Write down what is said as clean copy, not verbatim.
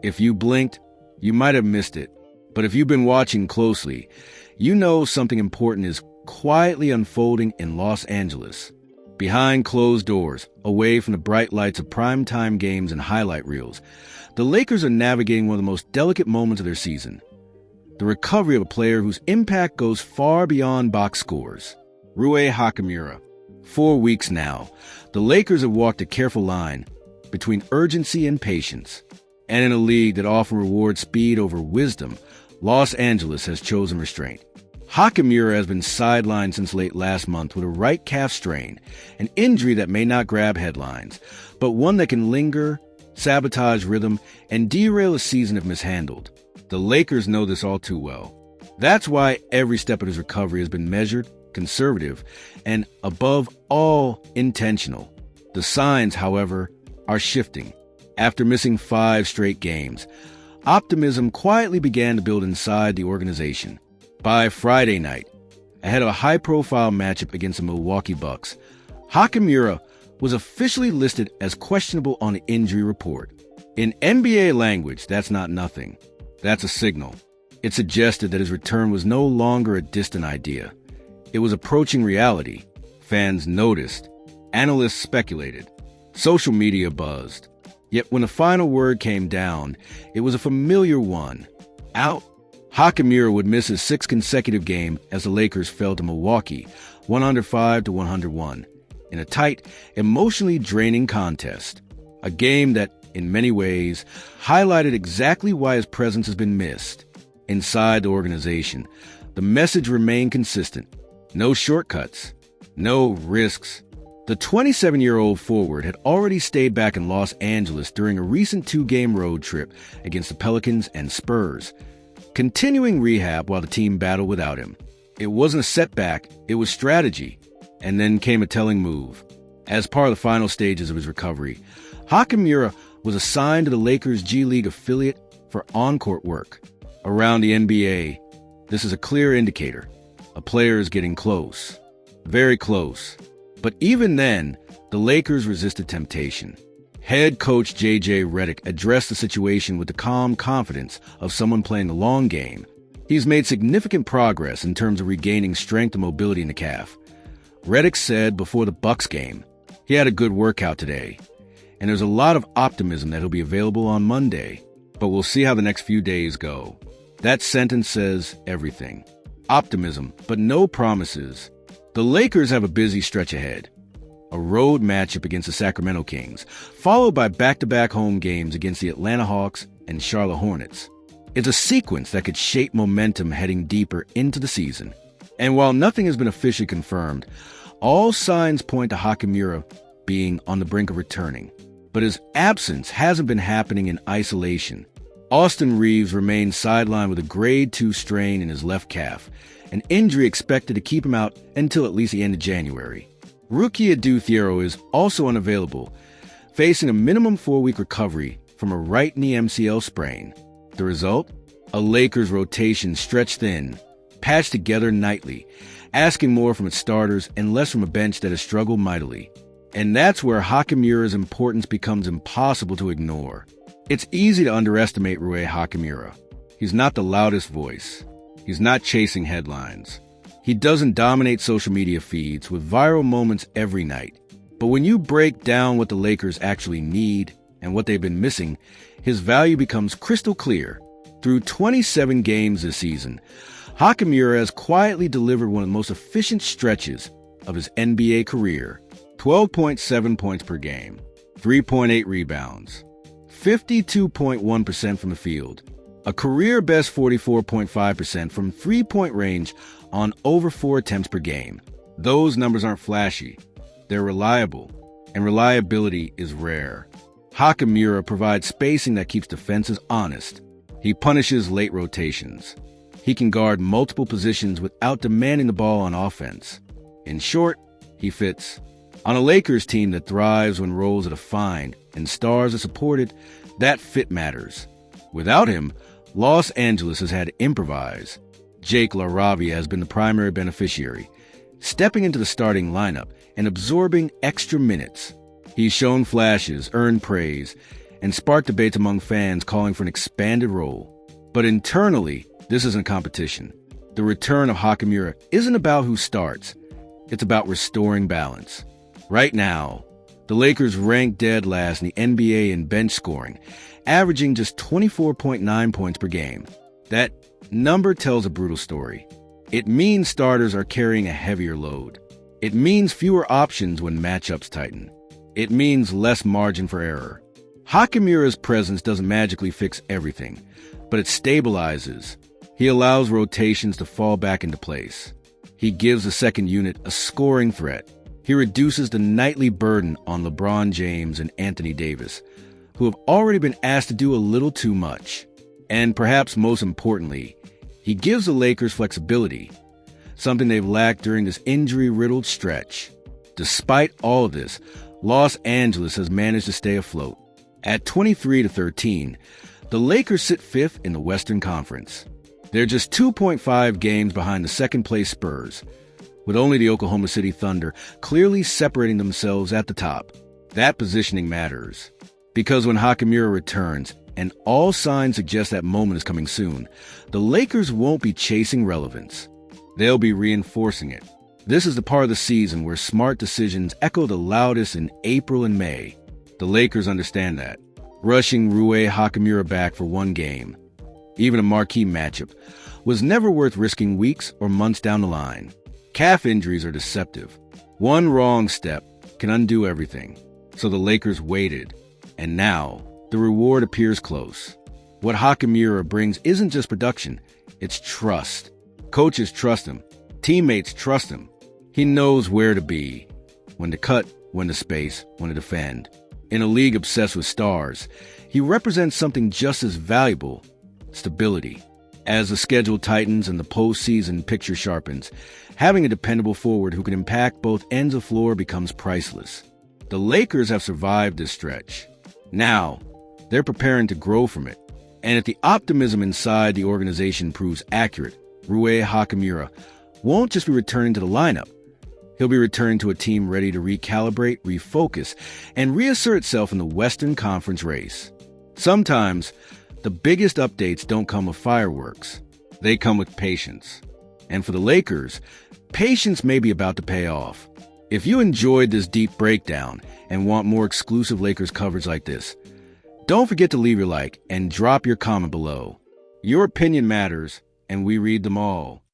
If you blinked, you might have missed it. But if you've been watching closely, you know something important is quietly unfolding in Los Angeles. Behind closed doors, away from the bright lights of primetime games and highlight reels, the Lakers are navigating one of the most delicate moments of their season. The recovery of a player whose impact goes far beyond box scores. Rui Hachimura. 4 weeks now, the Lakers have walked a careful line between urgency and patience. And in a league that often rewards speed over wisdom, Los Angeles has chosen restraint. Hachimura has been sidelined since late last month with a right calf strain, an injury that may not grab headlines, but one that can linger, sabotage rhythm, and derail a season if mishandled. The Lakers know this all too well. That's why every step of his recovery has been measured, conservative, and above all, intentional. The signs, however, are shifting. After missing 5 straight games, optimism quietly began to build inside the organization. By Friday night, ahead of a high-profile matchup against the Milwaukee Bucks, Hachimura was officially listed as questionable on the injury report. In NBA language, that's not nothing. That's a signal. It suggested that his return was no longer a distant idea. It was approaching reality. Fans noticed. Analysts speculated. Social media buzzed. Yet when the final word came down, it was a familiar one. Out. Hachimura would miss his 6th consecutive game as the Lakers fell to Milwaukee, 105-101, in a tight, emotionally draining contest. A game that, in many ways, highlighted exactly why his presence has been missed. Inside the organization, the message remained consistent. No shortcuts. No risks. The 27-year-old forward had already stayed back in Los Angeles during a recent 2-game road trip against the Pelicans and Spurs, continuing rehab while the team battled without him. It wasn't a setback, it was strategy. And then came a telling move. As part of the final stages of his recovery, Hachimura was assigned to the Lakers' G League affiliate for on-court work. Around the NBA, this is a clear indicator. A player is getting close. Very close. But even then, the Lakers resisted temptation. Head coach J.J. Redick addressed the situation with the calm confidence of someone playing the long game. He's made significant progress in terms of regaining strength and mobility in the calf. Redick said before the Bucks game, he had a good workout today, and there's a lot of optimism that he'll be available on Monday, but we'll see how the next few days go. That sentence says everything. Optimism, but no promises. The Lakers have a busy stretch ahead. A road matchup against the Sacramento Kings, followed by back-to-back home games against the Atlanta Hawks and Charlotte Hornets. It's a sequence that could shape momentum heading deeper into the season. And while nothing has been officially confirmed, all signs point to Hachimura being on the brink of returning. But his absence hasn't been happening in isolation. Austin Reeves remains sidelined with a grade 2 strain in his left calf, an injury expected to keep him out until at least the end of January. Rookie Adu Thiero is also unavailable, facing a minimum 4-week recovery from a right knee MCL sprain. The result? A Lakers rotation stretched thin, patched together nightly, asking more from its starters and less from a bench that has struggled mightily. And that's where Hachimura's importance becomes impossible to ignore. It's easy to underestimate Rui Hachimura. He's not the loudest voice. He's not chasing headlines. He doesn't dominate social media feeds with viral moments every night. But when you break down what the Lakers actually need and what they've been missing, his value becomes crystal clear. Through 27 games this season, Hachimura has quietly delivered one of the most efficient stretches of his NBA career. 12.7 points per game, 3.8 rebounds, 52.1% from the field, a career-best 44.5% from three-point range on over 4 attempts per game. Those numbers aren't flashy. They're reliable, and reliability is rare. Hachimura provides spacing that keeps defenses honest. He punishes late rotations. He can guard multiple positions without demanding the ball on offense. In short, he fits. On a Lakers team that thrives when roles are defined and stars are supported, that fit matters. Without him, Los Angeles has had to improvise. Jake LaRavia has been the primary beneficiary, stepping into the starting lineup and absorbing extra minutes. He's shown flashes, earned praise, and sparked debates among fans calling for an expanded role. But internally, this isn't a competition. The return of Hachimura isn't about who starts. It's about restoring balance. Right now, the Lakers rank dead last in the NBA in bench scoring, averaging just 24.9 points per game. That number tells a brutal story. It means starters are carrying a heavier load. It means fewer options when matchups tighten. It means less margin for error. Hachimura's presence doesn't magically fix everything, but it stabilizes. He allows rotations to fall back into place. He gives the second unit a scoring threat. He reduces the nightly burden on LeBron James and Anthony Davis, who have already been asked to do a little too much. And perhaps most importantly, he gives the Lakers flexibility, something they've lacked during this injury-riddled stretch. Despite all of this, Los Angeles has managed to stay afloat. At 23-13, the Lakers sit fifth in the Western Conference. They're just 2.5 games behind the second-place Spurs, with only the Oklahoma City Thunder clearly separating themselves at the top. That positioning matters, because when Hachimura returns, and all signs suggest that moment is coming soon, the Lakers won't be chasing relevance. They'll be reinforcing it. This is the part of the season where smart decisions echo the loudest in April and May. The Lakers understand that. Rushing Rui Hachimura back for one game, even a marquee matchup, was never worth risking weeks or months down the line. Calf injuries are deceptive. One wrong step can undo everything. So the Lakers waited, and now the reward appears close. What Hachimura brings isn't just production, it's trust. Coaches trust him. Teammates trust him. He knows where to be, when to cut, when to space, when to defend. In a league obsessed with stars, he represents something just as valuable: stability. As the schedule tightens and the postseason picture sharpens, having a dependable forward who can impact both ends of floor becomes priceless. The Lakers have survived this stretch. Now, they're preparing to grow from it. And if the optimism inside the organization proves accurate, Rui Hachimura won't just be returning to the lineup. He'll be returning to a team ready to recalibrate, refocus, and reassert itself in the Western Conference race. Sometimes, the biggest updates don't come with fireworks. They come with patience. And for the Lakers, patience may be about to pay off. If you enjoyed this deep breakdown and want more exclusive Lakers coverage like this, don't forget to leave your like and drop your comment below. Your opinion matters, and we read them all.